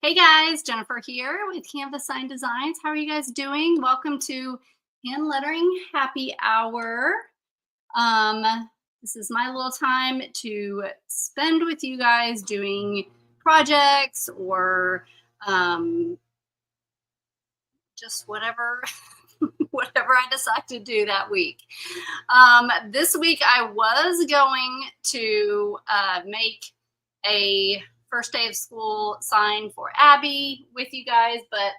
Hey guys, Jennifer here with Canvas Sign Designs. How are you guys doing? Welcome to Hand Lettering Happy Hour. This is my little time to spend with you guys doing projects or just whatever whatever I decide to do that week. This week I was going to make a first day of school sign for Abby with you guys, but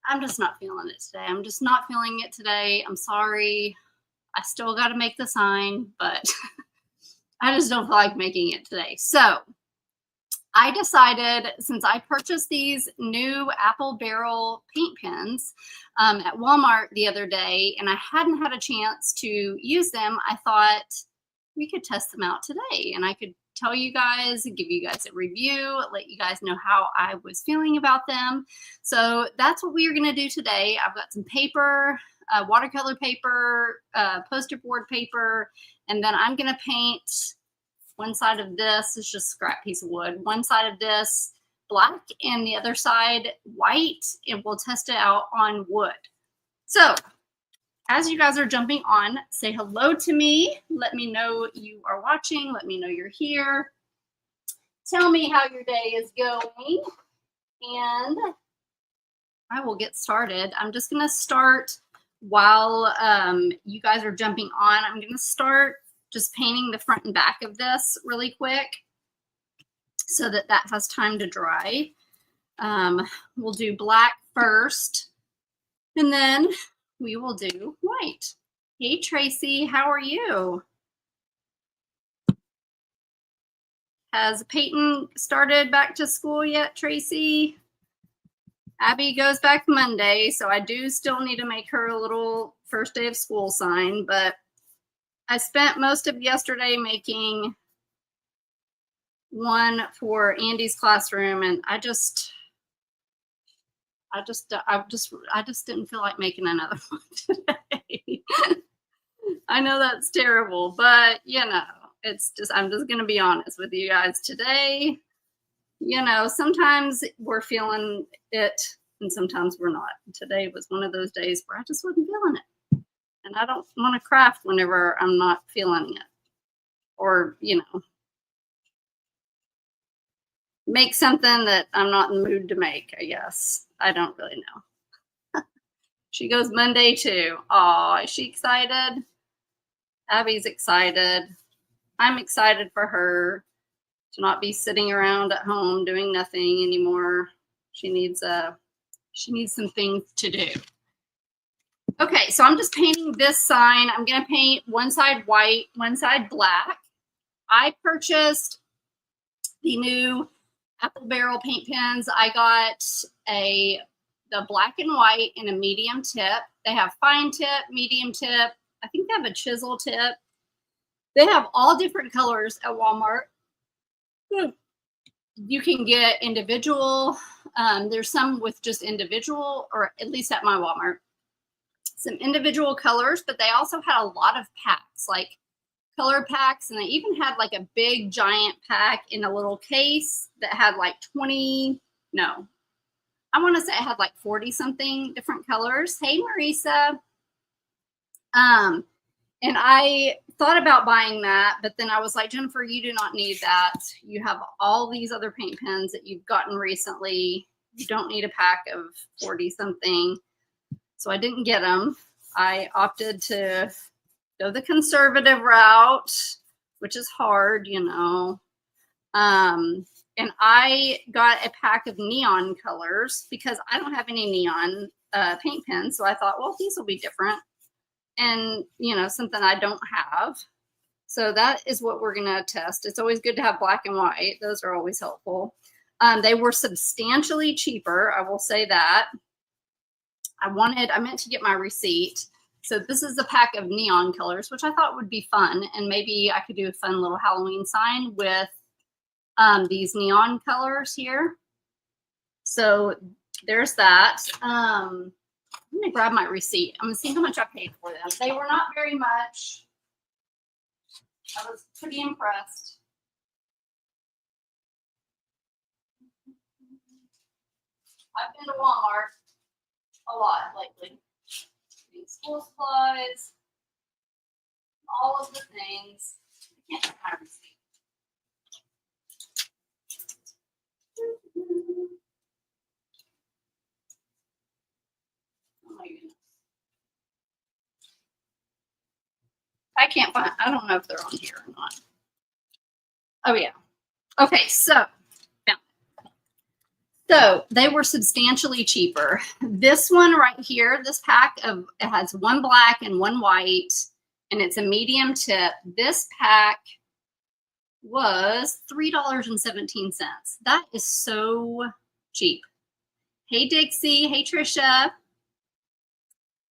I'm just not feeling it today. I'm just not feeling it today. I'm sorry. I still got to make the sign, but I just don't feel like making it today. So I decided, since I purchased these new Apple Barrel paint pens at Walmart the other day, and I hadn't had a chance to use them, I thought we could test them out today, and I could tell you guys, give you guys a review, let you guys know how I was feeling about them. So that's what we are going to do today. I've got some paper, watercolor paper, poster board paper, and then I'm going to paint one side of this is just scrap piece of wood. One side of this black and the other side white, and we'll test it out on wood. So as you guys are jumping on, say hello to me. Let me know you are watching. Let me know you're here. Tell me how your day is going, and I will get started. I'm just going to start while you guys are jumping on. I'm going to start just painting the front and back of this really quick so that that has time to dry. We'll do black first, and then we will do white. Hey, Tracy, how are you? Has Peyton started back to school yet, Tracy? Abby goes back Monday, so I do still need to make her a little first day of school sign, but I spent most of yesterday making one for Andy's classroom, and I just didn't feel like making another one today. I know that's terrible, but you know, it's just, I'm just gonna be honest with you guys today. You know, sometimes we're feeling it and sometimes we're not. Today was one of those days where I just wasn't feeling it. And I don't want to craft whenever I'm not feeling it, or, you know, make something that I'm not in the mood to make, I guess. I don't really know. She goes Monday too. Aw, is she excited? Abby's excited. I'm excited for her to not be sitting around at home doing nothing anymore. She needs some things to do. Okay, so I'm just painting this sign. I'm going to paint one side white, one side black. I purchased the new Apple Barrel paint pens. I got the black and white in a medium tip. They have fine tip, medium tip. I think they have a chisel tip. They have all different colors at Walmart. You can get individual. There's some with just individual, or at least at my Walmart, some individual colors, but they also had a lot of packs, like color packs, and they even had like a big giant pack in a little case that had like 20, no, I want to say it had like 40 something different colors. Hey, Marisa. And I thought about buying that, but then I was like, Jennifer, you do not need that. You have all these other paint pens that you've gotten recently. You don't need a pack of 40 something. So I didn't get them. I opted to go the conservative route, which is hard, you know. And I got a pack of neon colors because I don't have any neon paint pens. So I thought, well, these will be different. And, you know, something I don't have. So that is what we're going to test. It's always good to have black and white. Those are always helpful. They were substantially cheaper. I will say that. I meant to get my receipt. So this is a pack of neon colors, which I thought would be fun. And maybe I could do a fun little Halloween sign with these neon colors here. So there's that. I'm going to grab my receipt. I'm going to see how much I paid for them. They were not very much. I was pretty impressed. I've been to Walmart a lot lately. Getting school supplies, all of the things. I can't find my receipt. Oh my goodness. I can't find, I don't know if they're on here or not. Oh yeah. Okay, so they were substantially cheaper. This one right here, this pack of, it has one black and one white, and it's a medium tip. This pack was $3.17. That is so cheap. Hey Dixie, hey Trisha.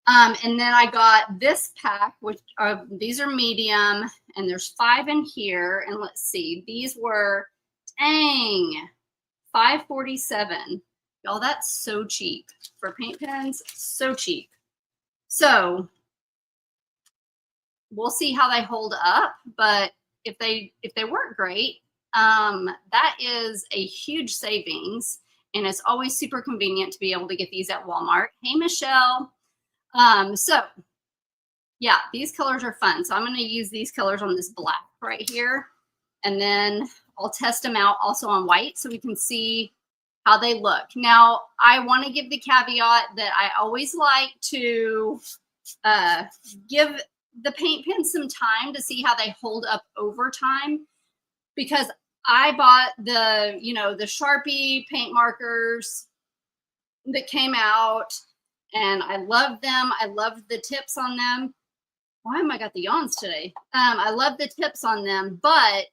And then I got this pack, which these are medium, and there's 5 in here. And let's see, these were, dang, $5.47. Y'all, that's so cheap for paint pens. So cheap. So we'll see how they hold up, but if they work great, that is a huge savings, and it's always super convenient to be able to get these at Walmart. Hey Michelle. So yeah, these colors are fun. So I'm going to use these colors on this black right here, and then I'll test them out also on white so we can see how they look. Now, I want to give the caveat that I always like to give the paint pen some time to see how they hold up over time, because I bought the, you know, the Sharpie paint markers that came out, and I loved them. I loved the tips on them. Why am I got the yawns today? I love the tips on them, but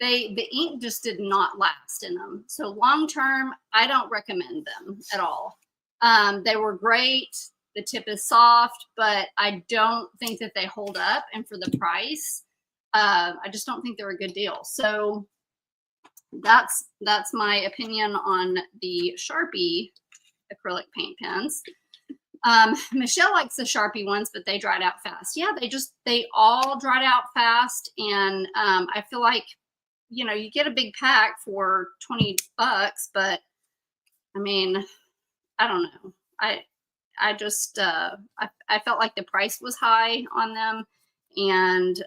the ink just did not last in them. So long term, I don't recommend them at all. They were great. The tip is soft, but I don't think that they hold up. And for the price, I just don't think they're a good deal. So that's my opinion on the Sharpie acrylic paint pens. Michelle likes the Sharpie ones, but they dried out fast. Yeah, they all dried out fast. And I feel like, you know, you get a big pack for $20, but I mean, I don't know. I just, I felt like the price was high on them, and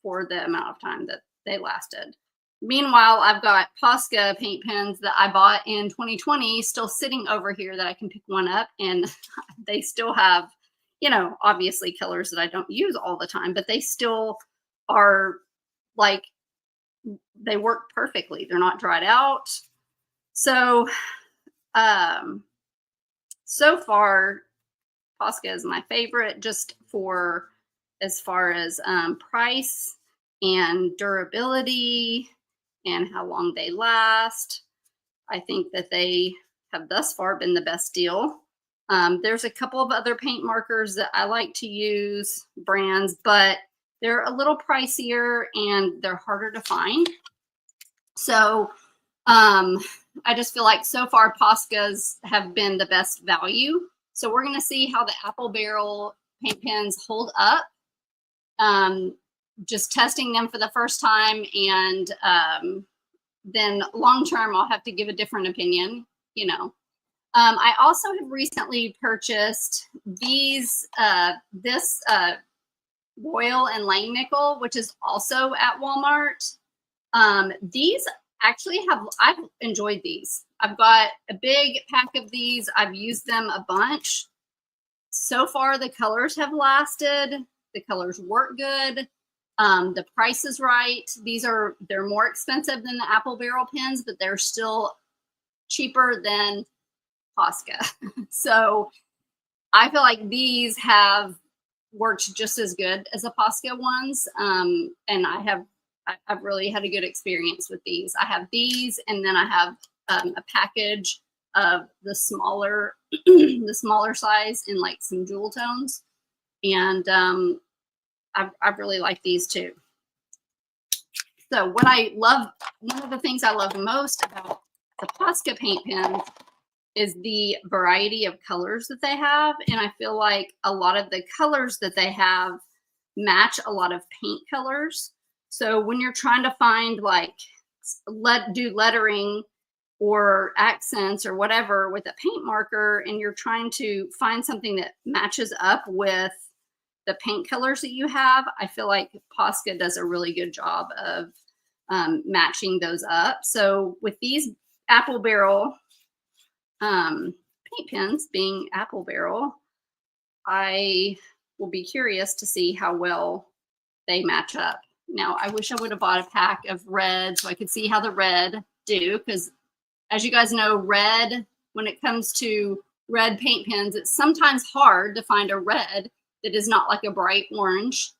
for the amount of time that they lasted. Meanwhile, I've got Posca paint pens that I bought in 2020 still sitting over here that I can pick one up, and they still have, you know, obviously colors that I don't use all the time, but they still are like, they work perfectly. They're not dried out. So, so far, Posca is my favorite, just for as far as price and durability and how long they last. I think that they have thus far been the best deal. There's a couple of other paint markers that I like to use, brands, but they're a little pricier and they're harder to find. So I just feel like so far Poscas have been the best value. So we're going to see how the Apple Barrel paint pens hold up. Just testing them for the first time, and then long term I'll have to give a different opinion, you know. I also have recently purchased these, this Royal and Langnickel, which is also at Walmart. These actually I've enjoyed these. I've got a big pack of these. I've used them a bunch. So far, the colors have lasted. The colors work good. The price is right. They're more expensive than the Apple Barrel pens, but they're still cheaper than Posca. So I feel like these have worked just as good as the Posca ones. And I've really had a good experience with these. I have these, and then I have a package of the smaller, the smaller size in like some jewel tones. And I really like these too. So one of the things I love most about the Posca paint pens is the variety of colors that they have. And I feel like a lot of the colors that they have match a lot of paint colors. So when you're trying to find like do lettering or accents or whatever with a paint marker, and you're trying to find something that matches up with the paint colors that you have, I feel like Posca does a really good job of matching those up. So with these Apple Barrel paint pens, being Apple Barrel, I will be curious to see how well they match up. Now, I wish I would have bought a pack of red so I could see how the red do, because as you guys know, red, when it comes to red paint pens, it's sometimes hard to find a red that is not like a bright orange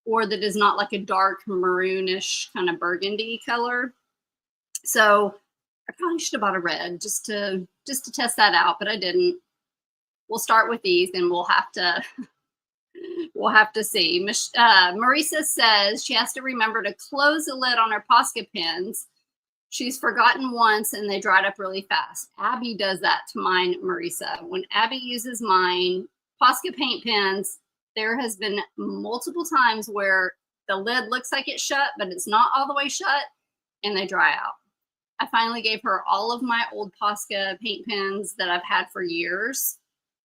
or that is not like a dark maroonish kind of burgundy color. So I probably should have bought a red just to test that out, but I didn't. We'll start with these and we'll have to see. Marisa says she has to remember to close the lid on her Posca pens. She's forgotten once and they dried up really fast. Abby does that to mine, Marisa. When Abby uses mine Posca paint pens, there has been multiple times where the lid looks like it's shut, but it's not all the way shut, and they dry out. I finally gave her all of my old Posca paint pens that I've had for years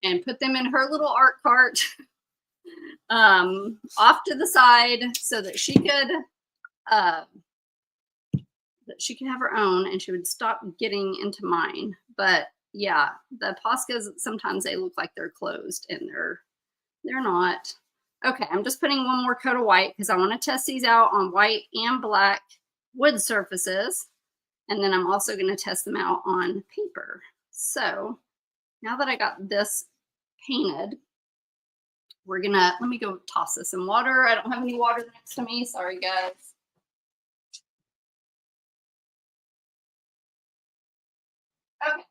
and put them in her little art cart off to the side so that she could have her own and she would stop getting into mine. But yeah, the Poscas, sometimes they look like they're closed and they're not. Okay, I'm just putting one more coat of white because I want to test these out on white and black wood surfaces. And then I'm also going to test them out on paper. So now that I got this painted, let me go toss this in water. I don't have any water next to me. Sorry, guys. Okay.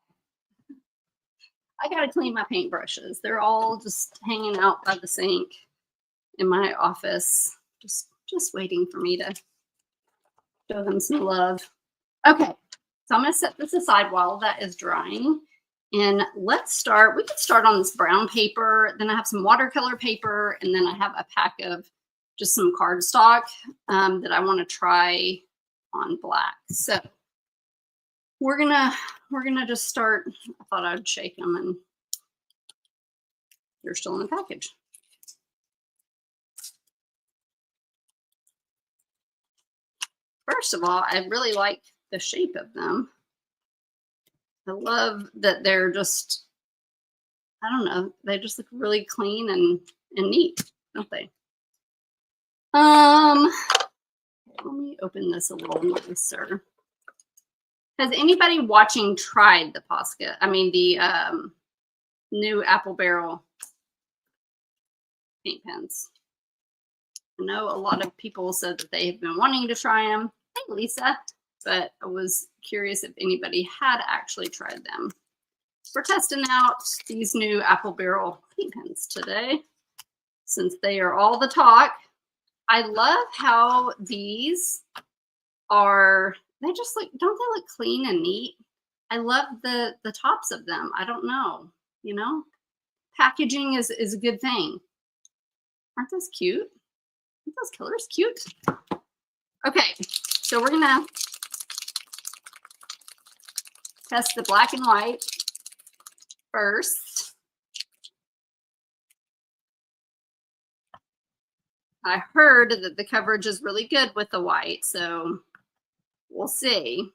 I got to clean my paintbrushes. They're all just hanging out by the sink in my office, just waiting for me to show them some love. Okay, so I'm going to set this aside while that is drying. And let's start. We could start on this brown paper. Then I have some watercolor paper. And then I have a pack of just some cardstock that I want to try on black. So we're gonna just start. I thought I'd shake them and they're still in the package. First of all, I really like the shape of them. I love that they're just, I don't know, they just look really clean and neat, don't they? Let me open this a little nicer. Has anybody watching tried the Posca? I mean, the new Apple Barrel paint pens. I know a lot of people said that they have been wanting to try them. Hey, Lisa. But I was curious if anybody had actually tried them. We're testing out these new Apple Barrel paint pens today, since they are all the talk. I love how these are, they just look, don't they look clean and neat? I love the tops of them. I don't know, you know, packaging is a good thing. Aren't those cute? Aren't those colors cute? Okay, so we're gonna test the black and white first. I heard that the coverage is really good with the white, so we'll see.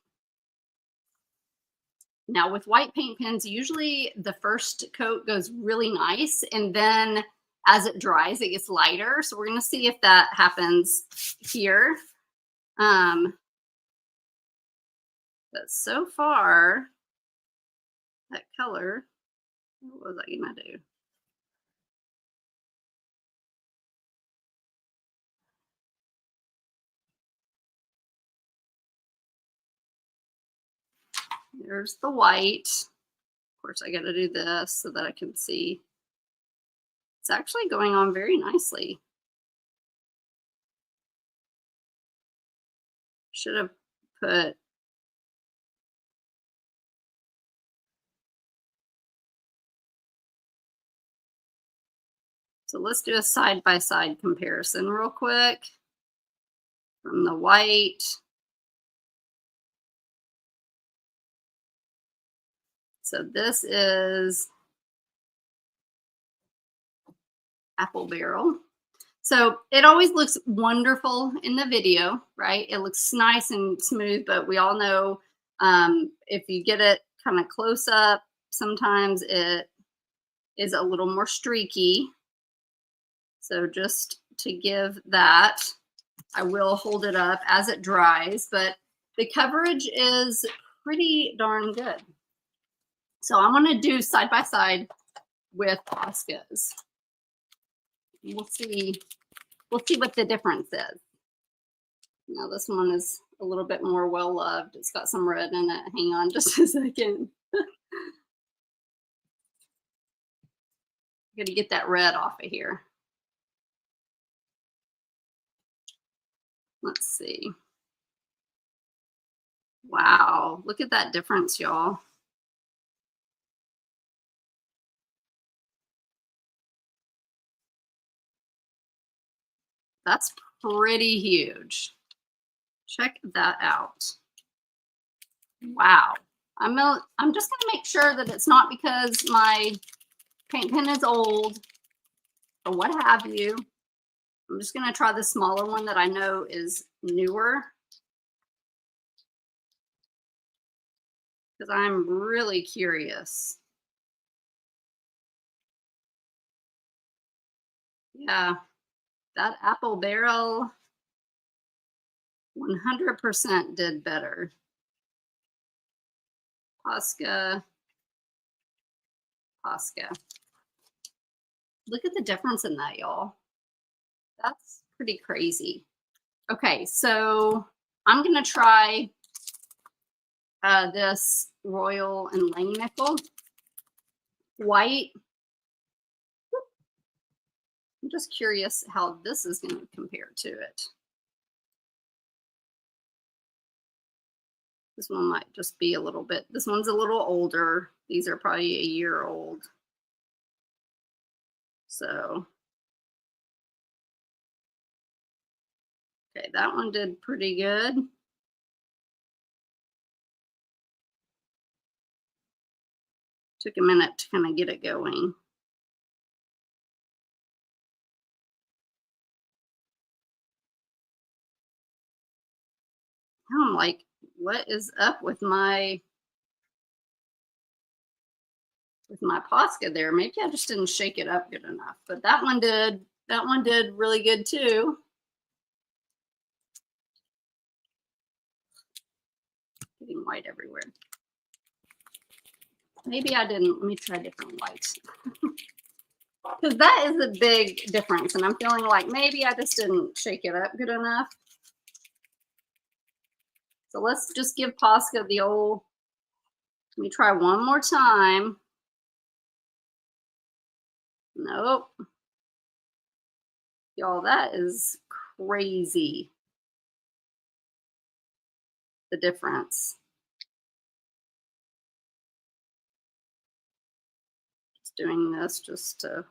Now with white paint pens, usually the first coat goes really nice, and then as it dries, it gets lighter. So we're going to see if that happens here. But so far, that color, what was I going to do? There's the white. Of course, I got to do this so that I can see. It's actually going on very nicely. Should have put so let's do a side-by-side comparison real quick from the white So this is Apple Barrel. So it always looks wonderful in the video, right? It looks nice and smooth, but we all know if you get it kind of close up, sometimes it is a little more streaky. So just to give that, I will hold it up as it dries, but the coverage is pretty darn good. So I'm going to do side by side with Posca's. We'll see what the difference is. Now this one is a little bit more well loved. It's got some red in it. Hang on just a second. Got to get that red off of here. Let's see. Wow, look at that difference, y'all. That's pretty huge. Check that out. Wow. I'm just going to make sure that it's not because my paint pen is old or what have you. I'm just going to try the smaller one that I know is newer, because I'm really curious. Yeah, that Apple Barrel 100% did better. Posca. Look at the difference in that, y'all. That's pretty crazy. Okay, so I'm going to try this Royal and Langnickel white. I'm just curious how this is going to compare to it. This one might just be a little bit, this one's a little older. These are probably a year old. So, okay, that one did pretty good. Took a minute to kind of get it going. Now I'm like, what is up with my Posca there? Maybe I just didn't shake it up good enough. But that one did really good too. Getting white everywhere. Maybe I didn't. Let me try different whites. Because that is a big difference. And I'm feeling like maybe I just didn't shake it up good enough. So let's just give Posca the old, let me try one more time. Nope. Y'all, that is crazy. The difference. Just doing this just to.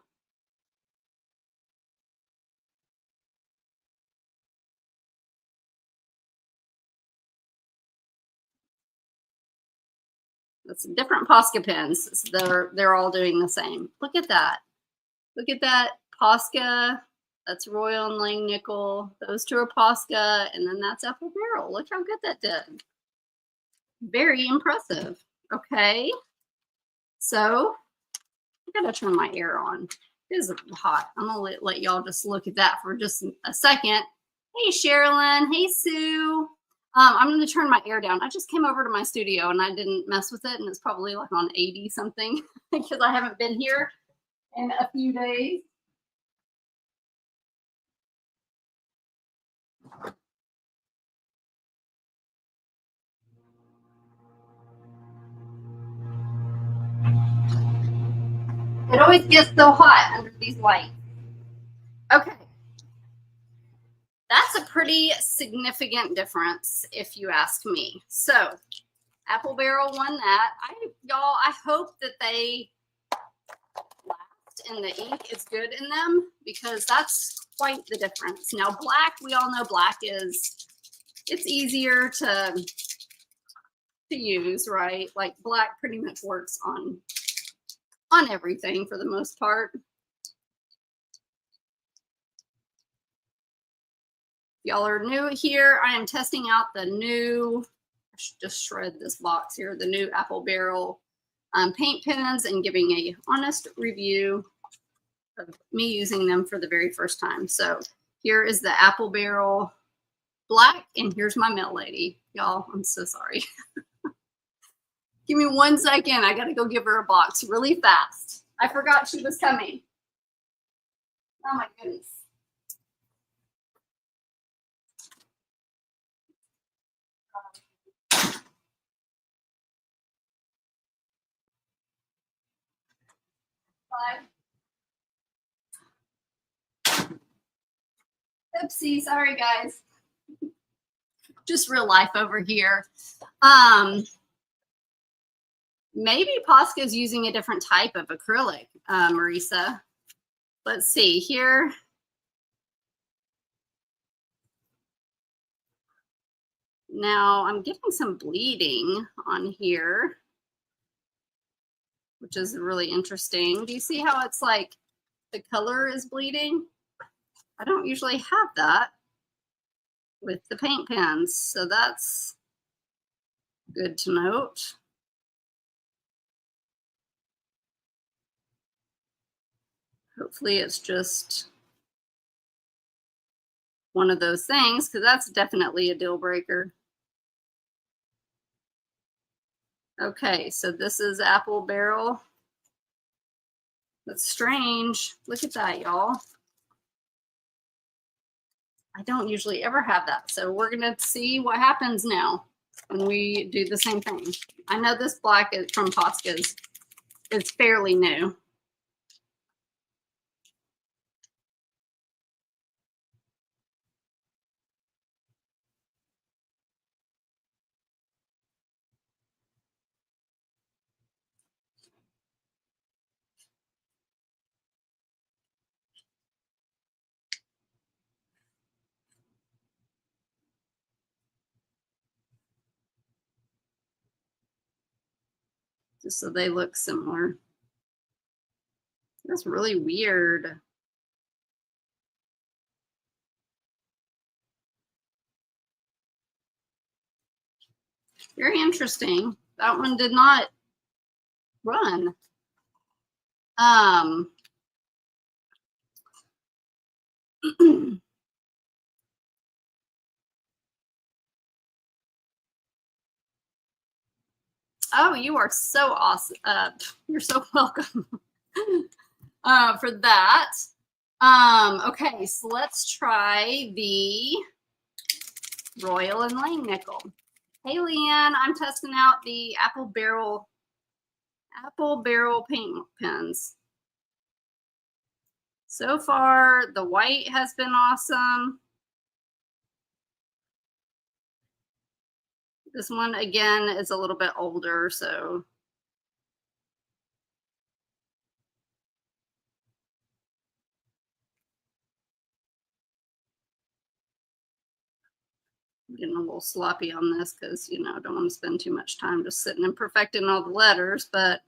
That's different Posca pens. They're all doing the same. Look at that. Look at that Posca. That's Royal and Langnickel. Those two are Posca, and then that's Apple Barrel. Look how good that did. Very impressive. Okay. So I gotta turn my air on. It is hot. I'm gonna let y'all just look at that for just a second. Hey Sherilyn. Hey Sue. I'm going to turn my air down. I just came over to my studio and I didn't mess with it. And it's probably like on 80 something because I haven't been here in a few days. It always gets so hot under these lights. Okay. That's a pretty significant difference if you ask me. So Apple Barrel won that. Y'all, I hope that they last and the ink is good in them because that's quite the difference. Now black, we all know black is, it's easier to to use, right? Like black pretty much works on everything for the most part. Y'all are new here. I am testing out the new, I should just shred this box here, the new Apple Barrel paint pens, and giving a honest review of me using them for the very first time. So here is the Apple Barrel black, and here's my mail lady. Y'all, I'm so sorry. Give me 1 second. I got to go give her a box really fast. I forgot she was coming. Oh my goodness. Bye. Oopsie, sorry guys. Just real life over here. Maybe Posca's using a different type of acrylic, Marisa. Let's see here. Now I'm getting some bleeding on here, which is really interesting. Do you see how it's like the color is bleeding? I don't usually have that with the paint pens, so that's good to note. Hopefully it's just one of those things, because that's definitely a deal breaker. Okay, so this is Apple Barrel. That's strange. Look at that, y'all. I don't usually ever have that. So we're going to see what happens now when we do the same thing. I know this black is from Posca's is fairly new. Just so they look similar. That's really weird. Very interesting. That one did not run. Oh, you are so awesome. You're so welcome for that. Okay, so let's try the Royal and Langnickel. Hey, Leanne, I'm testing out the Apple Barrel paint pens. So far, the white has been awesome. This one, again, is a little bit older, so. I'm getting a little sloppy on this because, you know, I don't want to spend too much time just sitting and perfecting all the letters, but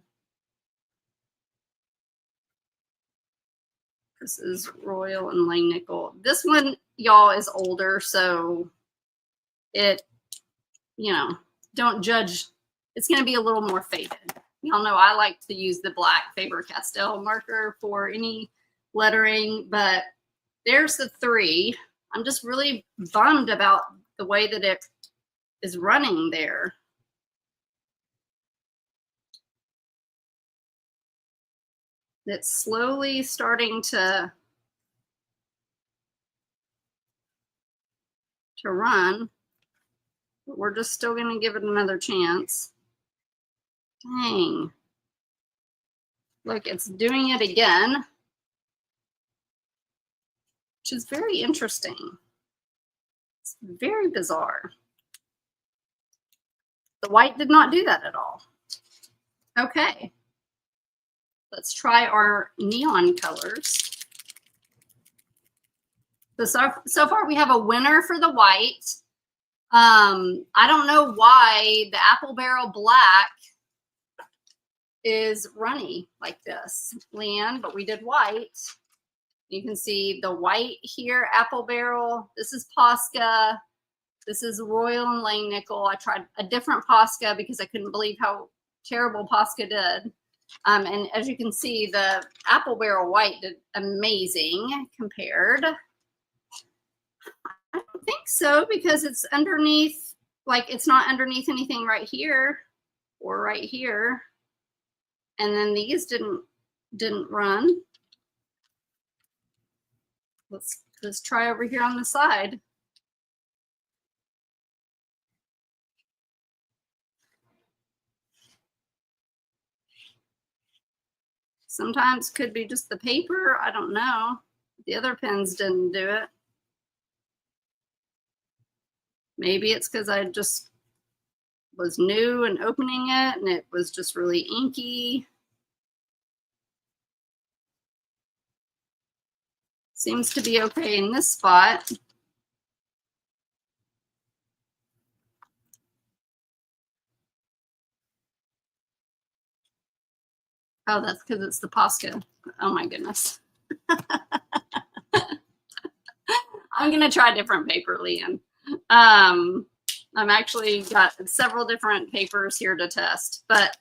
this is Royal and Langnickel. This one, y'all, is older, so it, you know, don't judge. It's going to be a little more faded. Y'all know I like to use the black Faber-Castell marker for any lettering, but there's the three. I'm just really bummed about the way that it is running there. It's slowly starting to run, but we're just still going to give it another chance. Dang. Look, it's doing it again, which is very interesting. It's very bizarre. The white did not do that at all. Okay. Let's try our neon colors. So far we have a winner for the white. I don't know why the Apple Barrel Black is runny like this, Leanne, but we did white. You can see the white here, Apple Barrel. This is Posca. This is Royal and Langnickel. I tried a different Posca because I couldn't believe how terrible Posca did. And as you can see, the Apple Barrel White did amazing compared. I don't think so because it's underneath, like it's not underneath anything right here or right here. And then these didn't run. Let's try over here on the side. Sometimes could be just the paper. I don't know. The other pens didn't do it. Maybe it's because I just was new and opening it and it was just really inky. Seems to be okay in this spot. Oh, that's because it's the Posca. Oh my goodness. I'm gonna try different paper, Leanne. I'm actually got several different papers here to test, but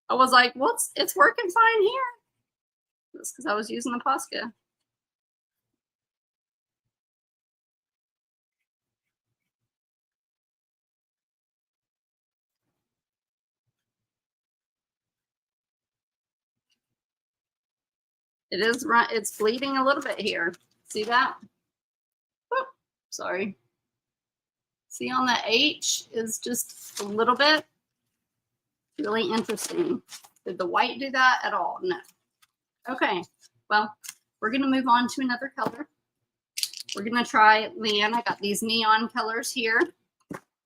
I was like, well, it's working fine here. That's because I was using the Posca. It is right. It's bleeding a little bit here. See that? Oh, sorry. See on the H is just a little bit. Really interesting. Did the white do that at all? No. Okay. Well, we're going to move on to another color. We're going to try, Leanne, I got these neon colors here.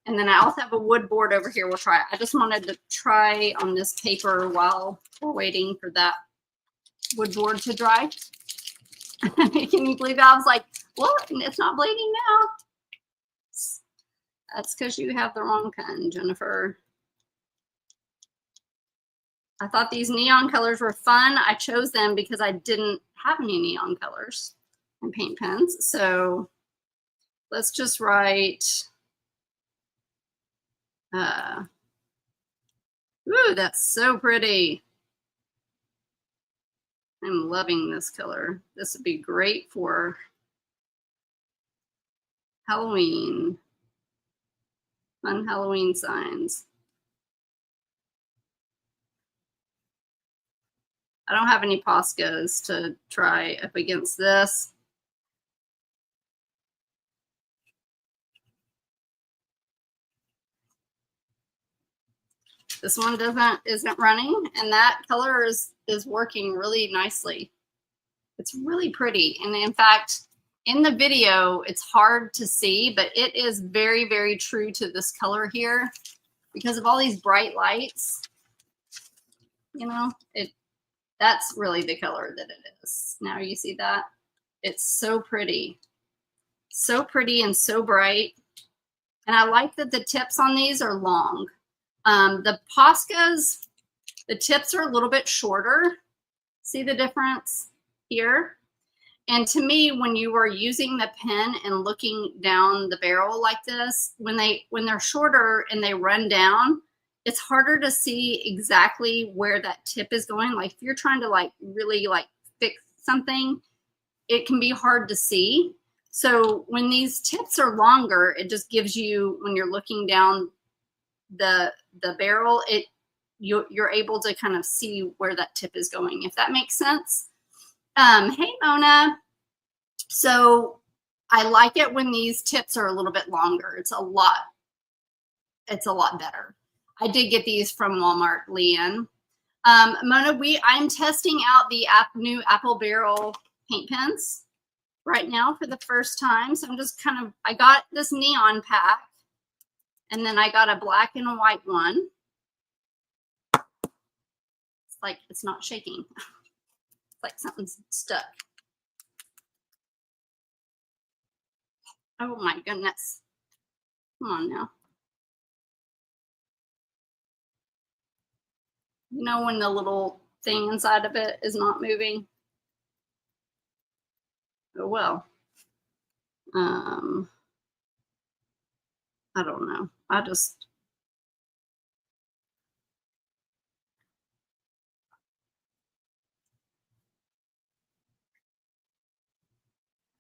And then I also have a wood board over here. We'll try it. I just wanted to try on this paper while we're waiting for that wood board to dry. Can you believe that? I was like, well, it's not bleeding now. That's because you have the wrong pen, Jennifer. I thought these neon colors were fun. I chose them because I didn't have any neon colors and paint pens. So let's just write, ooh, that's so pretty. I'm loving this color. This would be great for Halloween. Fun Halloween signs. I don't have any Poscas to try up against this. This one isn't running, and that color is working really nicely. It's really pretty. And in fact, in the video, it's hard to see, but it is very, very true to this color here because of all these bright lights. You know, that's really the color that it is. Now you see that? It's so pretty. So pretty and so bright. And I like that the tips on these are long. The Poscas, the tips are a little bit shorter. See the difference here? And to me, when you are using the pen and looking down the barrel like this, when they're shorter and they run down, it's harder to see exactly where that tip is going. Like if you're trying to like really like fix something, it can be hard to see. So when these tips are longer, it just gives you, when you're looking down the barrel, you're able to kind of see where that tip is going, if that makes sense. Hey Mona. So I like it when these tips are a little bit longer. It's a lot better. I did get these from Walmart, Leanne. Mona, I'm testing out the new Apple Barrel paint pens right now for the first time. So I'm just I got this neon pack and then I got a black and a white one. It's like, it's not shaking. It's like something's stuck. Oh my goodness. Come on now. You know when the little thing inside of it is not moving? Oh well. I don't know.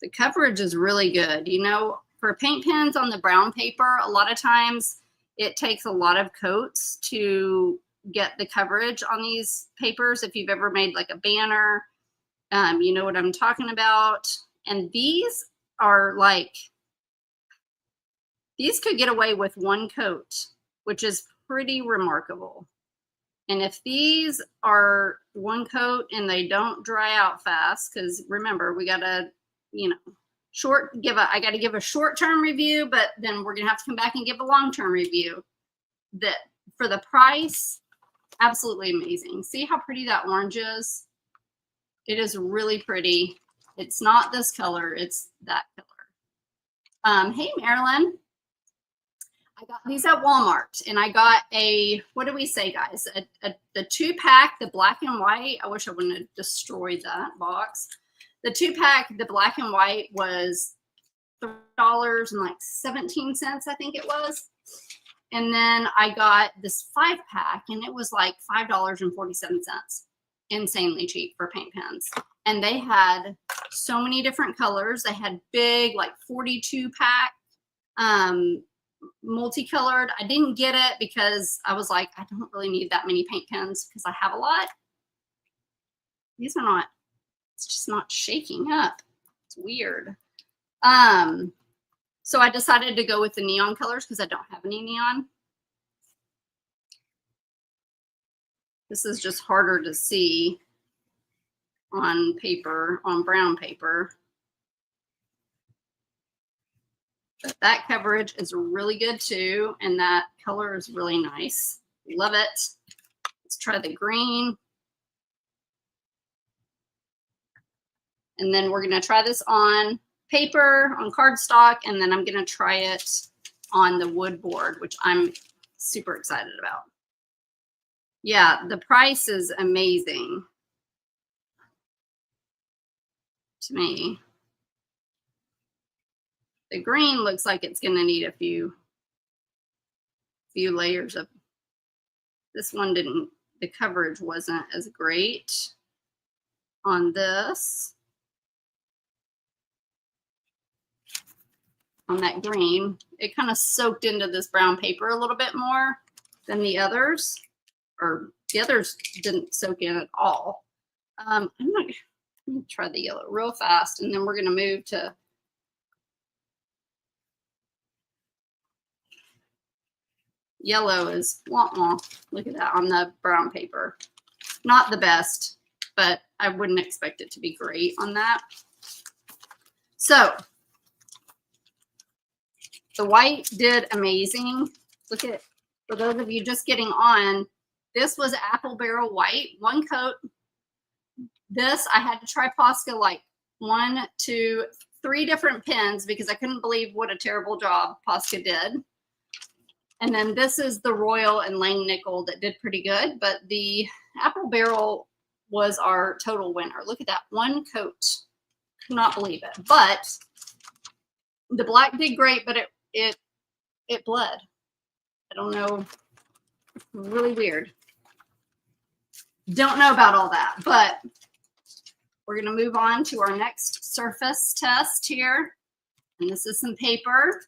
The coverage is really good. You know, for paint pens on the brown paper, a lot of times it takes a lot of coats to get the coverage on these papers. If you've ever made like a banner, you know what I'm talking about. And these are like, these could get away with one coat, which is pretty remarkable. And if these are one coat and they don't dry out fast, because remember, we got to, you know, I got to give a short-term review, but then we're going to have to come back and give a long-term review. That for the price, absolutely amazing. See how pretty that orange is? It is really pretty. It's not this color, it's that color. Hey, Marilyn. I got these at Walmart, and I got what do we say, guys? The 2-pack, the black and white. I wish I wouldn't have destroyed that box. The 2-pack, the black and white, was $3.17, I think it was. And then I got this 5-pack, and it was like $5.47. Insanely cheap for paint pens. And they had so many different colors. They had big, like 42-pack, multicolored. I didn't get it because I was like, I don't really need that many paint pens because I have a lot. These are not, it's just not shaking up. It's weird. So I decided to go with the neon colors because I don't have any neon. This is just harder to see on paper, on brown paper. But that coverage is really good too, and that color is really nice. Love it. Let's try the green. And then we're going to try this on paper, on cardstock, and then I'm going to try it on the wood board, which I'm super excited about. Yeah, the price is amazing to me. The green looks like it's going to need a few layers of. This one didn't, the coverage wasn't as great on this. On that green, it kind of soaked into this brown paper a little bit more than the others, or the others didn't soak in at all. I'm not, let me try the yellow real fast, and then we're going to move to yellow is wah-wah. Look at that on the brown paper. Not the best, but I wouldn't expect it to be great on that. So the white did amazing. Look at, for those of you just getting on, this was apple barrel white, one coat. This, I had to try Posca like 1, 2, 3 different pens because I couldn't believe what a terrible job Posca did. And then this is the Royal and Langnickel that did pretty good, but the apple barrel was our total winner. Look at that, one coat. Could not believe it. But the black did great, but it bled. I don't know. Really weird. Don't know about all that, but we're going to move on to our next surface test here. And this is some paper.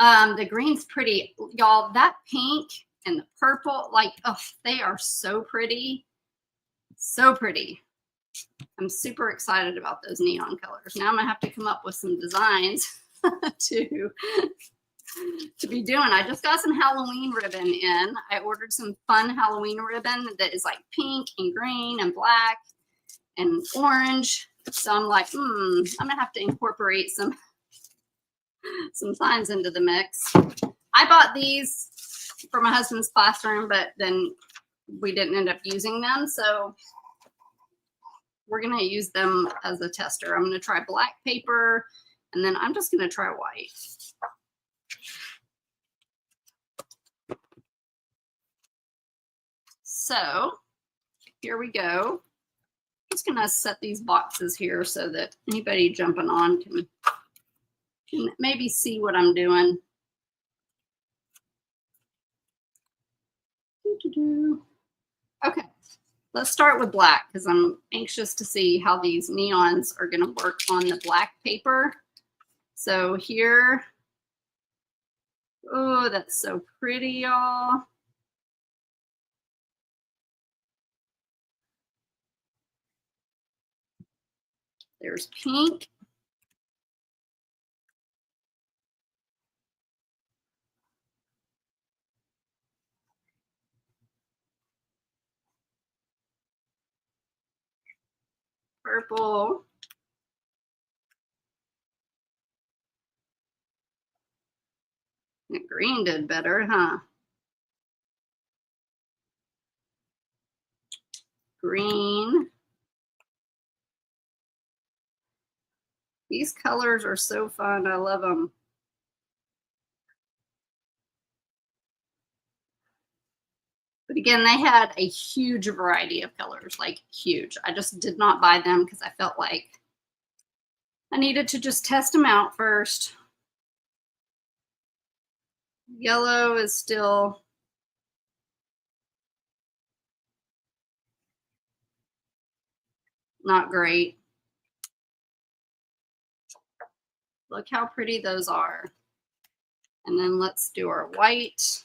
The green's pretty, y'all. That pink and the purple, like, oh, they are so pretty. So pretty. I'm super excited about those neon colors. Now I'm gonna have to come up with some designs to be doing. I just got some Halloween ribbon in. I ordered some fun Halloween ribbon that is like pink and green and black and orange. So I'm like, I'm gonna have to incorporate some signs into the mix. I bought these for my husband's classroom, but then we didn't end up using them. So we're going to use them as a tester. I'm going to try black paper, and then I'm just going to try white. So here we go. I'm just gonna set these boxes here so that anybody jumping on can maybe see what I'm doing. Okay, let's start with black because I'm anxious to see how these neons are gonna work on the black paper. So here, oh, that's so pretty, y'all. There's pink. Purple. The green did better, huh? Green. These colors are so fun. I love them. But again, they had a huge variety of colors, like huge. I just did not buy them because I felt like I needed to just test them out first. Yellow is still not great. Look how pretty those are. And then let's do our white.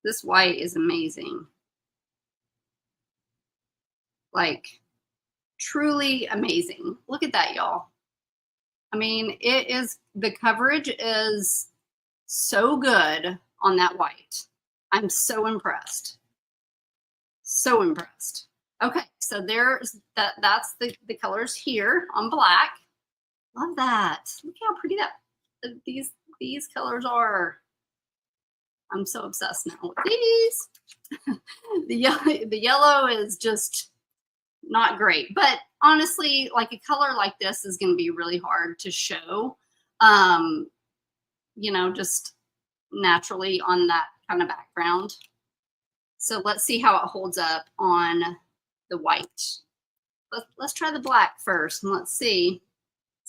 This white is amazing. Like, truly amazing. Look at that, y'all. I mean, it is, the coverage is so good on that white. I'm so impressed. So impressed. Okay, so there's that's the colors here on black. Love that. Look how pretty that these colors are. I'm so obsessed now with these. The yellow is just not great, but honestly, like a color like this is going to be really hard to show, you know, just naturally on that kind of background. So let's see how it holds up on the white. Let's try the black first, and let's see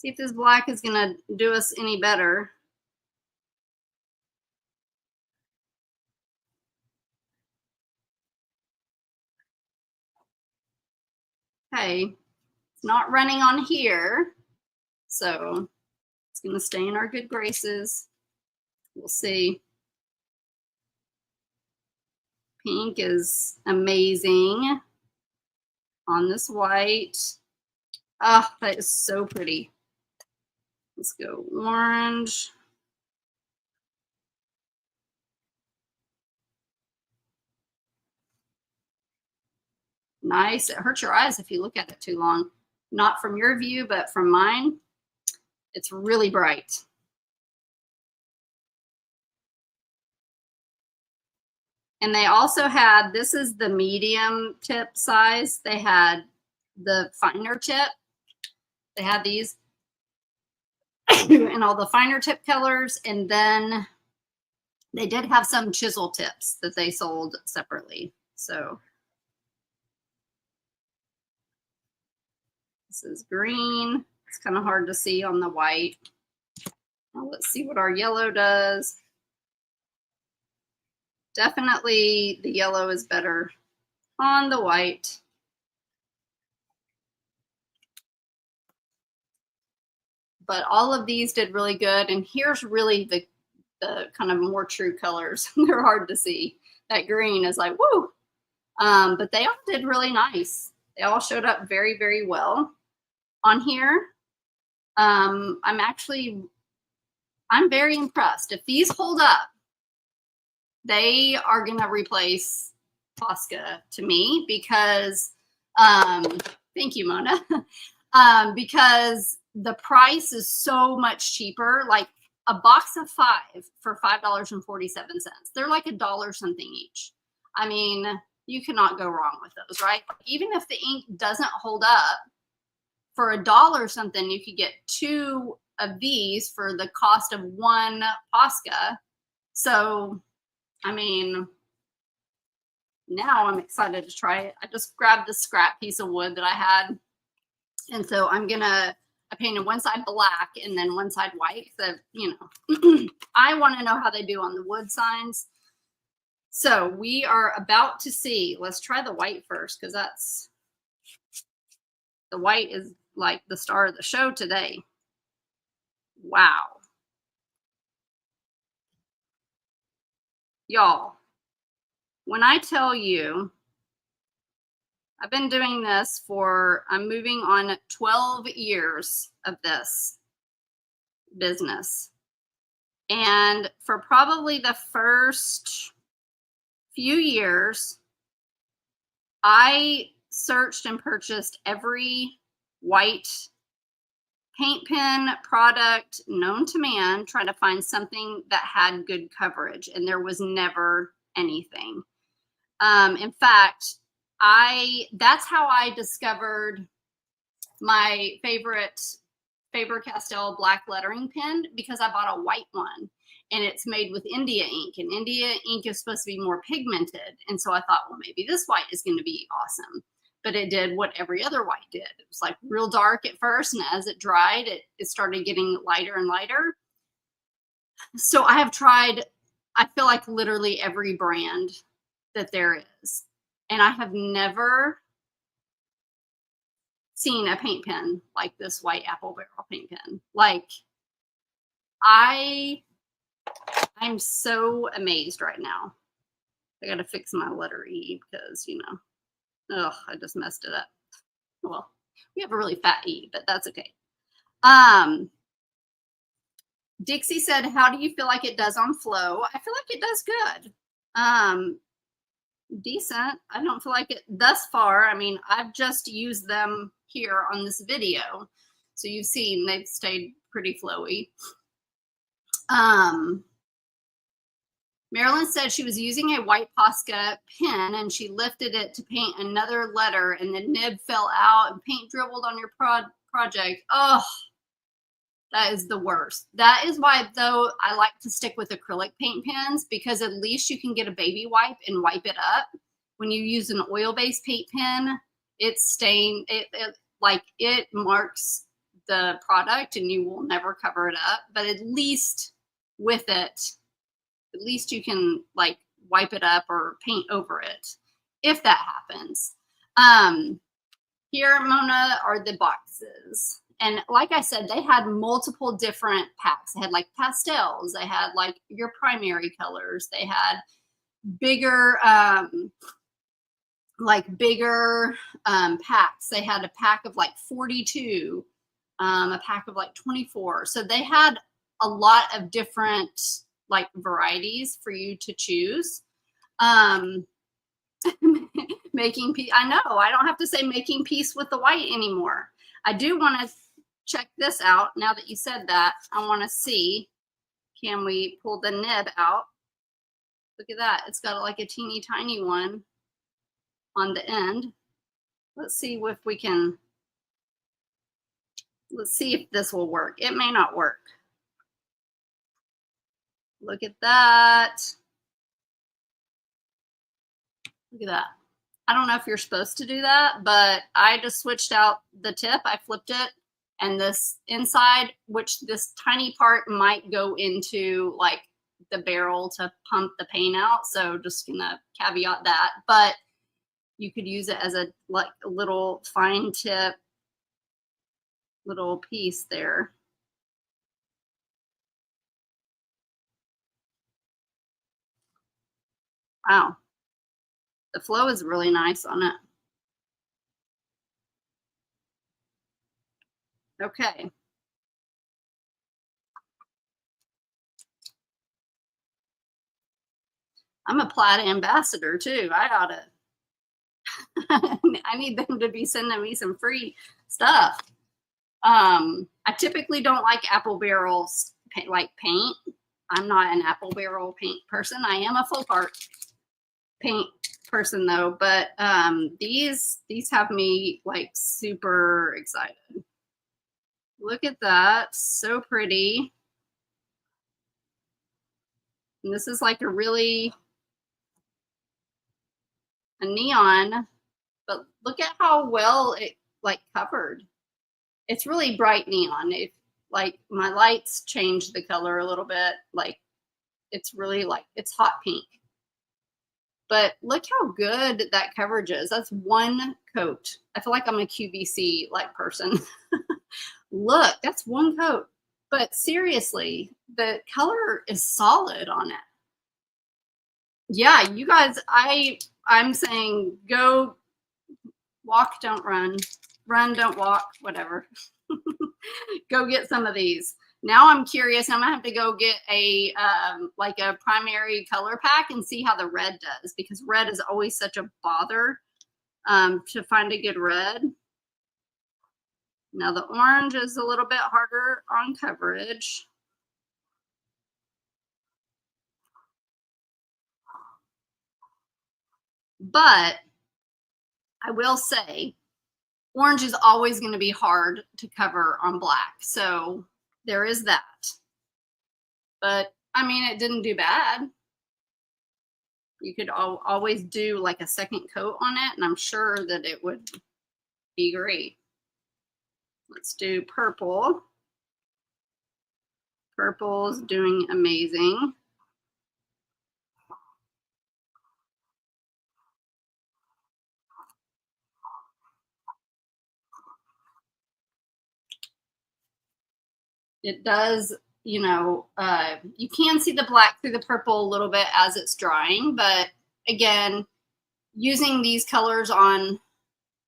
if this black is going to do us any better. Okay, it's not running on here, so it's going to stay in our good graces. We'll see. Pink is amazing on this white. Oh, that is so pretty. Let's go orange. Nice. It hurts your eyes if you look at it too long. Not from your view, but from mine. It's really bright. And they also had, this is the medium tip size. They had the finer tip. They had these and all the finer tip colors. And then they did have some chisel tips that they sold separately. So this is green. It's kind of hard to see on the white. Now let's see what our yellow does. Definitely the yellow is better on the white. But all of these did really good. And here's really the kind of more true colors. They're hard to see. That green is like, woo. But they all did really nice. They all showed up very, very well on here. I'm very impressed. If these hold up, they are going to replace Posca to me because, thank you, Mona, because the price is so much cheaper. Like a box of 5 for $5.47. They're like $1 something each. I mean, you cannot go wrong with those, right? Even if the ink doesn't hold up, for $1 something, you could get 2 of these for the cost of 1 Posca. So, I mean, now I'm excited to try it. I just grabbed this scrap piece of wood that I had. And so I painted one side black and then one side white. So, you know, I want to know how they do on the wood signs. So we are about to see, let's try the white first, because the white is like the star of the show today. Wow. Y'all, when I tell you, I've been doing this I'm moving on 12 years of this business. And for probably the first few years, I searched and purchased every white paint pen product known to man, trying to find something that had good coverage, and there was never anything. In fact, that's how I discovered my favorite Faber-Castell black lettering pen, because I bought a white one and it's made with India ink, and India ink is supposed to be more pigmented. And so I thought, well, maybe this white is going to be awesome. But it did what every other white did. It was like real dark at first, and as it dried, it started getting lighter and lighter. So I have tried, I feel like literally every brand that there is. And I have never seen a paint pen like this white Apple Barrel paint pen. Like, I'm so amazed right now. I got to fix my letter E because, you know, I just messed it up. Well, we have a really fat E, but that's okay. Dixie said, how do you feel like it does on flow? I feel like it does good. Decent. I don't feel like it thus far. I mean, I've just used them here on this video. So you've seen they've stayed pretty flowy. Marilyn said she was using a white Posca pen and she lifted it to paint another letter and the nib fell out and paint dribbled on your project. Oh, that is the worst. That is why, though, I like to stick with acrylic paint pens, because at least you can get a baby wipe and wipe it up. When you use an oil-based paint pen, it's stained, it marks the product and you will never cover it up. But at least with it, at least you can like wipe it up or paint over it if that happens. Here, Mona, are the boxes. And like I said, they had multiple different packs. They had like pastels. They had like your primary colors. They had bigger, packs. They had a pack of like 42, a pack of like 24. So they had a lot of different like varieties for you to choose. Making peace. I know I don't have to say making peace with the white anymore. I do want to check this out. Now that you said that, I want to see, can we pull the nib out? Look at that. It's got like a teeny tiny one on the end. Let's see if we can, let's see if this will work. It may not work. Look at that. Look at that. I don't know if you're supposed to do that, but I just switched out the tip. I flipped it, and this inside, which this tiny part might go into like the barrel to pump the paint out. So just gonna caveat that, but you could use it as a like a little fine tip, little piece there. Wow. The flow is really nice on it. Okay. I'm a Plaid ambassador too. I ought to. I need them to be sending me some free stuff. I typically don't like apple barrels like paint. I'm not an apple barrel paint person. I am a folk art paint person though, but these have me like super excited. Look at that. So pretty. And this is like a neon, but look at how well it like covered. It's really bright neon. It like my lights changed the color a little bit. Like it's really like it's hot pink. But look how good that coverage is. That's one coat. I feel like I'm a QVC like person. Look, that's one coat. But seriously, the color is solid on it. Yeah, you guys, I'm saying go walk, don't run. Run, don't walk, whatever. Go get some of these. Now I'm curious. I'm gonna have to go get a like a primary color pack and see how the red does, because red is always such a bother to find a good red. Now the orange is a little bit harder on coverage. But I will say orange is always going to be hard to cover on black. So there is that. But I mean, it didn't do bad. You could always do like a second coat on it, and I'm sure that it would be great. Let's do purple. Purple's doing amazing. It does, you know, you can see the black through the purple a little bit as it's drying, but again, using these colors on,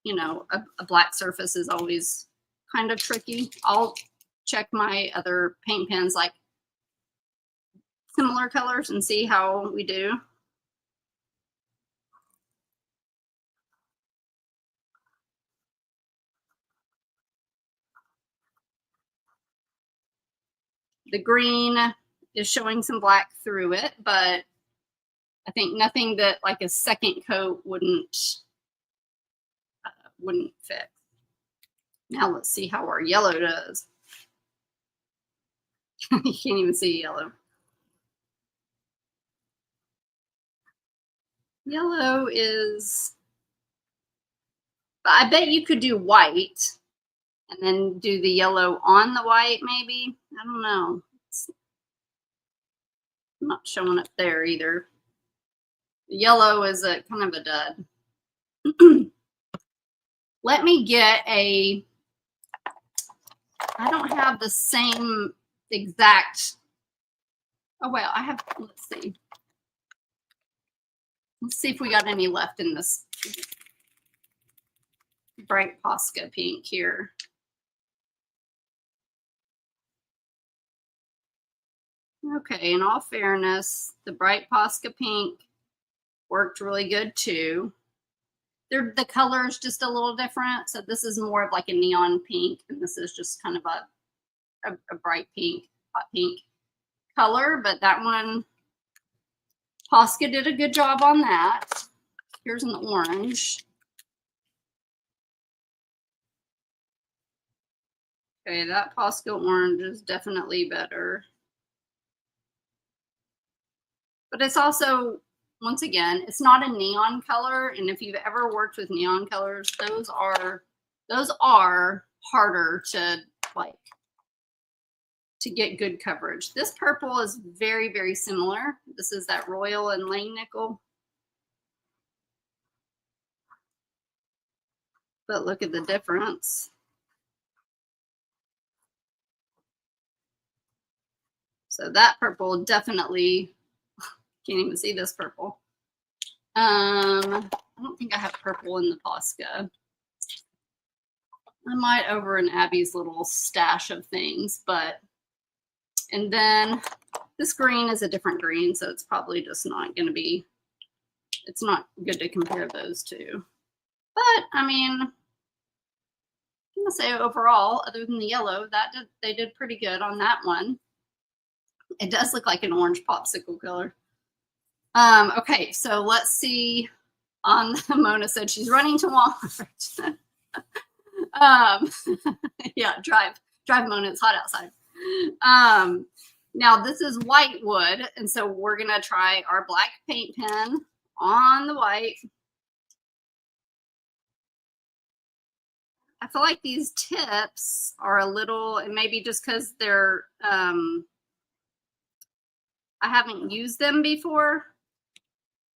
you know, a black surface is always kind of tricky. I'll check my other paint pens like similar colors and see how we do. The green is showing some black through it, but I think nothing that like a second coat wouldn't fix. Now let's see how our yellow does. You can't even see yellow. Yellow is, I bet you could do white and then do the yellow on the white, maybe. I don't know. It's not showing up there either. The yellow is a kind of a dud. Let me get a, I don't have the same exact, oh well, I have, let's see. Let's see if we got any left in this bright Posca pink here. Okay, in all fairness, the bright Posca pink worked really good too. The color is just a little different. So this is more of like a neon pink, and this is just kind of a bright pink, hot pink color. But that one, Posca did a good job on that. Here's an orange. Okay, that Posca orange is definitely better. But it's also, once again, it's not a neon color. And if you've ever worked with neon colors, those are harder to like to get good coverage. This purple is very, very similar. This is that Royal and Langnickel. But look at the difference. So that purple definitely, can't even see this purple. I don't think I have purple in the Posca. I might over in Abby's little stash of things, but, and then this green is a different green, so it's probably just not going to be, it's not good to compare those two. But I mean, I'm gonna say overall, other than the yellow, they did pretty good on that one. It does look like an orange popsicle color. Okay, so let's see. Mona said she's running to Walmart. Yeah, drive. drive them on, it's hot outside. Now this is white wood, and so we're gonna try our black paint pen on the white. I feel like these tips are a little, and maybe just because they're, I haven't used them before.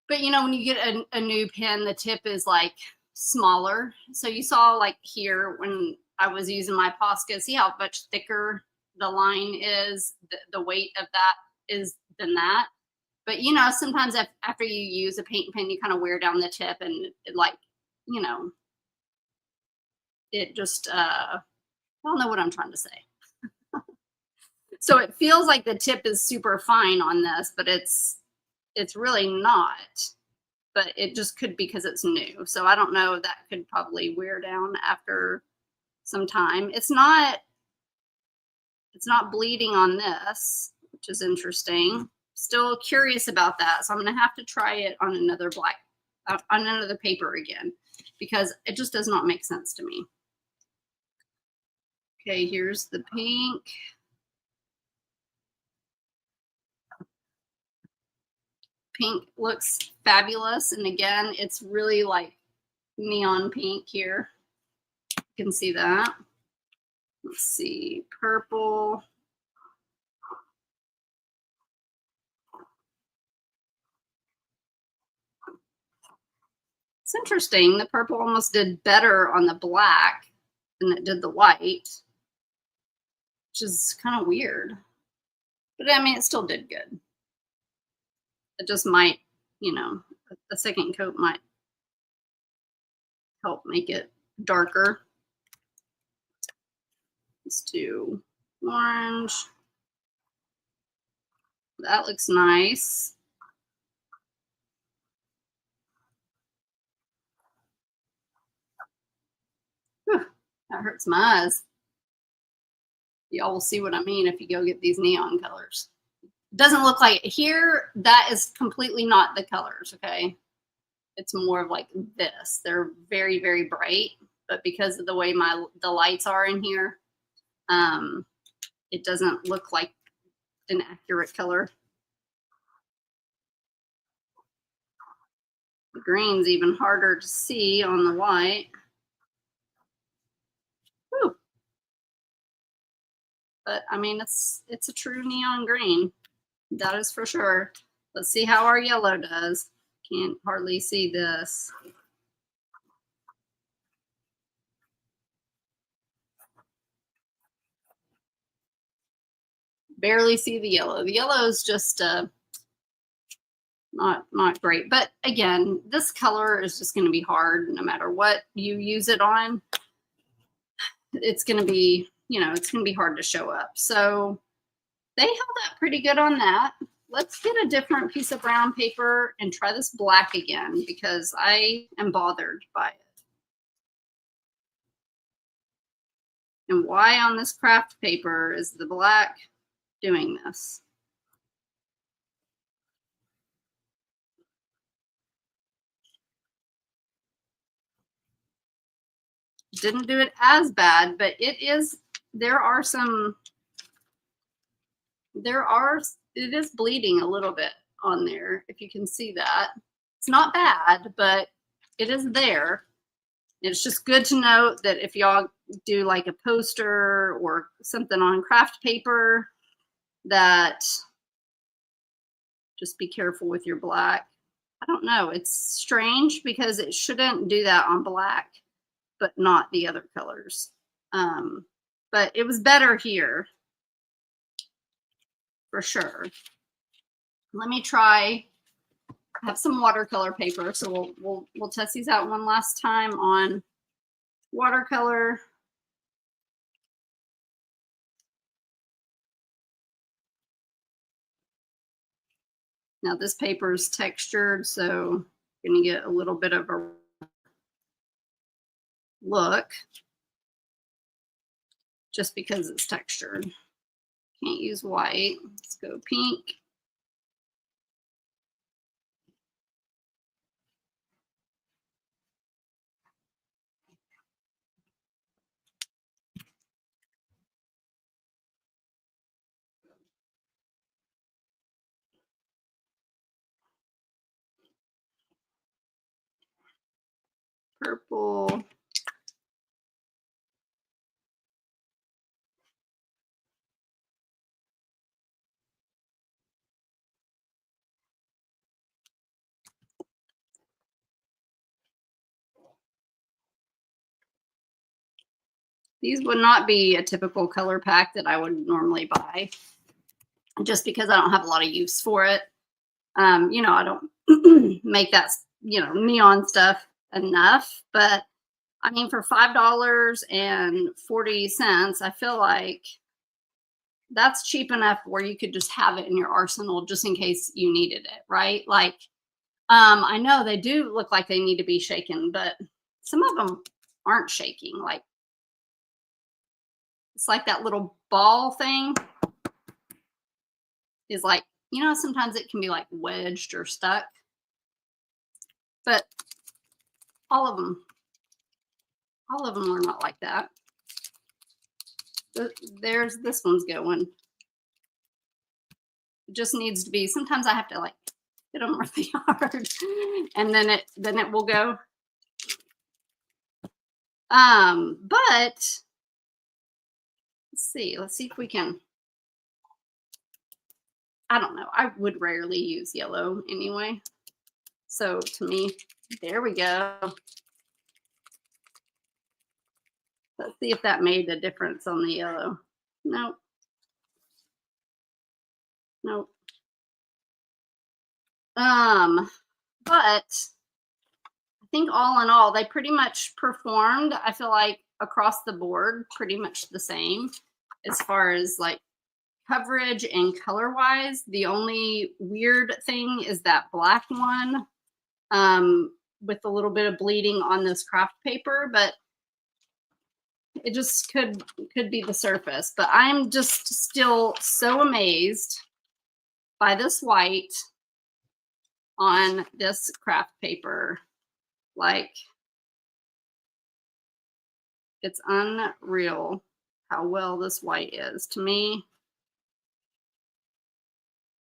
But you know, when you get a new pen, the tip is like smaller. So you saw like here when I was using my Posca, see how much thicker the line is, the weight of that is than that. But you know, sometimes after you use a paint pen, you kind of wear down the tip and it, like, you know, it just, I don't know what I'm trying to say. So it feels like the tip is super fine on this, but it's really not. But it just could be because it's new. So I don't know, that could probably wear down after some time. It's not bleeding on this, which is interesting. Still curious about that. So I'm gonna have to try it on another on another paper again, because it just does not make sense to me. Okay, here's the pink. Pink looks fabulous. And again, it's really like neon pink here. You can see that. Let's see, purple. It's interesting. The purple almost did better on the black than it did the white, which is kind of weird. But I mean, it still did good. It just might, you know, a second coat might help make it darker. Let's do orange. That looks nice. Whew, that hurts my eyes. Y'all will see what I mean if you go get these neon colors. It doesn't look like it. Here, that is completely not the colors, okay? It's more of like this. They're very, very bright, but because of the way the lights are in here, it doesn't look like an accurate color. The green's even harder to see on the white. Whew. But I mean, it's a true neon green. That is for sure. Let's see how our yellow does. Can't hardly see this. Barely see the yellow. The yellow is just not great. But again, this color is just going to be hard no matter what you use it on. It's going to be, you know, it's going to be hard to show up. So they held up pretty good on that. Let's get a different piece of brown paper and try this black again, because I am bothered by it. And why on this craft paper is the black doing this? Didn't do it as bad, but it is, it is bleeding a little bit on there, if you can see that. It's not bad, but it is there. It's just good to note that if y'all do like a poster or something on craft paper, that just be careful with your black. I don't know. It's strange because it shouldn't do that on black, but not the other colors. But it was better here for sure. Let me try. I have some watercolor paper, so we'll test these out one last time on watercolor. Now this paper is textured, so you're gonna get a little bit of a look just because it's textured. Can't use white. Let's go pink. purple. These would not be a typical color pack that I would normally buy, just because I don't have a lot of use for it. You know, I don't make that, you know, neon stuff enough, but I mean, for $5.40, I feel like that's cheap enough where you could just have it in your arsenal just in case you needed it, right? Like, I know they do look like they need to be shaken, but some of them aren't shaking. Like, it's like that little ball thing is like, you know, sometimes it can be like wedged or stuck, but all of them are not like that. There's this one's going. It just needs to be, sometimes I have to like hit them really hard and then it will go. But let's see if we can, I don't know. I would rarely use yellow anyway. So to me, there we go. Let's see if that made a difference on the yellow. Nope. Nope. But I think all in all, they pretty much performed, I feel like, across the board, pretty much the same as far as like coverage and color wise. The only weird thing is that black one with a little bit of bleeding on this craft paper, but it just could be the surface. But I'm just still so amazed by this white on this craft paper. Like, it's unreal how well this white is. To me,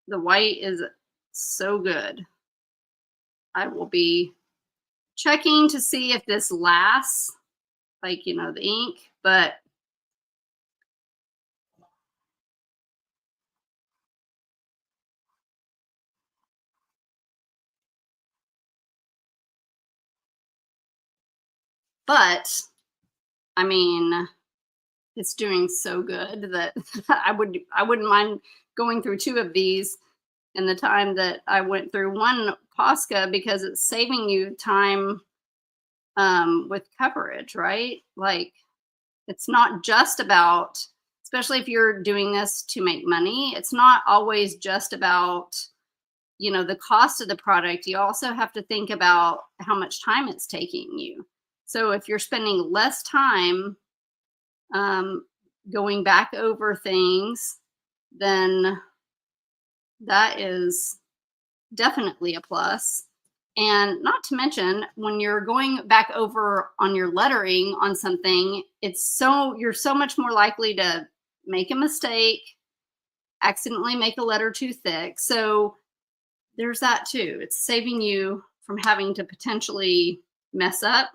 the white is so good. I will be checking to see if this lasts, like, you know, the ink, but I mean, it's doing so good that I wouldn't mind going through 2 of these in the time that I went through one Posca, because it's saving you time with coverage, right? Like, it's not just about, especially if you're doing this to make money, it's not always just about, you know, the cost of the product. You also have to think about how much time it's taking you. So if you're spending less time going back over things, then that is definitely a plus. And not to mention, when you're going back over on your lettering on something, you're so much more likely to make a mistake, accidentally make a letter too thick. So there's that too. It's saving you from having to potentially mess up,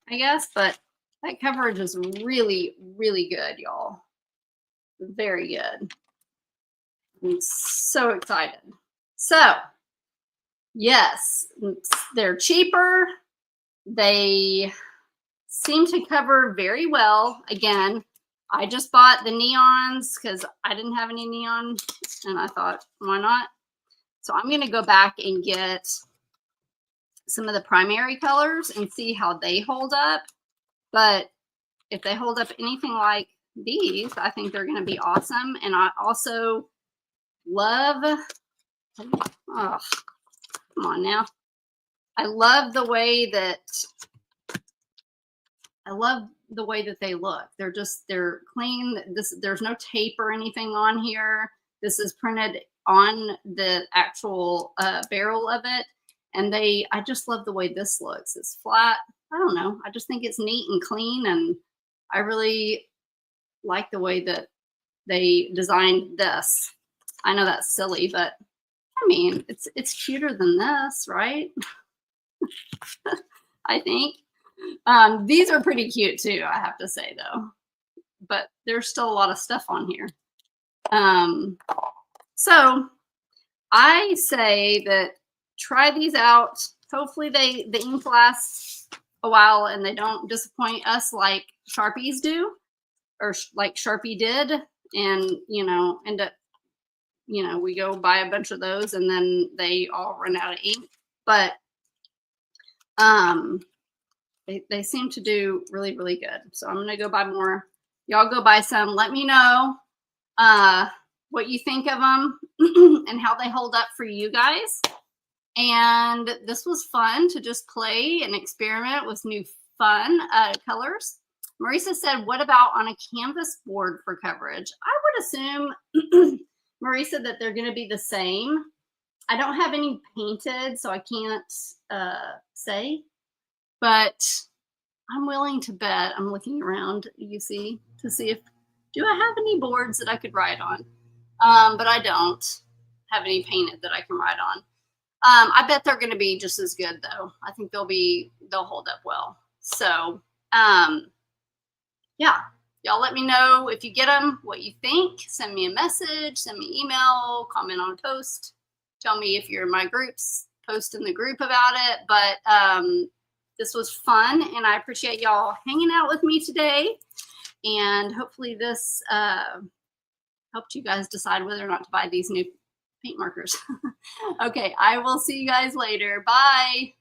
I guess. But that coverage is really, really good, y'all. Very good. I'm so excited. So, yes, they're cheaper. They seem to cover very well. Again, I just bought the neons because I didn't have any neon, and I thought, why not? So I'm going to go back and get some of the primary colors and see how they hold up. But if they hold up anything like these, I think they're going to be awesome. And I also love, oh, come on now. I love the way that they look. They're clean. There's no tape or anything on here. This is printed on the actual barrel of it. And I just love the way this looks. It's flat. I don't know. I just think it's neat and clean. And I really like the way that they designed this. I know that's silly, but I mean, it's cuter than this, right? I think. These are pretty cute too, I have to say though. But there's still a lot of stuff on here. So I say that try these out. Hopefully the ink lasts a while and they don't disappoint us like Sharpies do, or like Sharpie did, and end up, we go buy a bunch of those and then they all run out of ink. But they seem to do really, really good. So I'm gonna go buy more. Y'all go buy some. Let me know what you think of them and how they hold up for you guys. And this was fun to just play and experiment with new fun colors. Marisa said, what about on a canvas board for coverage? I would assume, Marisa, that they're going to be the same. I don't have any painted, so I can't say. But I'm willing to bet. I'm looking around, you see, to see if, do I have any boards that I could write on? But I don't have any painted that I can write on. I bet they're going to be just as good though. I think they'll hold up well. So, yeah, y'all let me know if you get them, what you think. Send me a message, send me an email, comment on a post. Tell me if you're in my groups, post in the group about it. But this was fun and I appreciate y'all hanging out with me today. And hopefully this helped you guys decide whether or not to buy these new paint markers. Okay, I will see you guys later. Bye.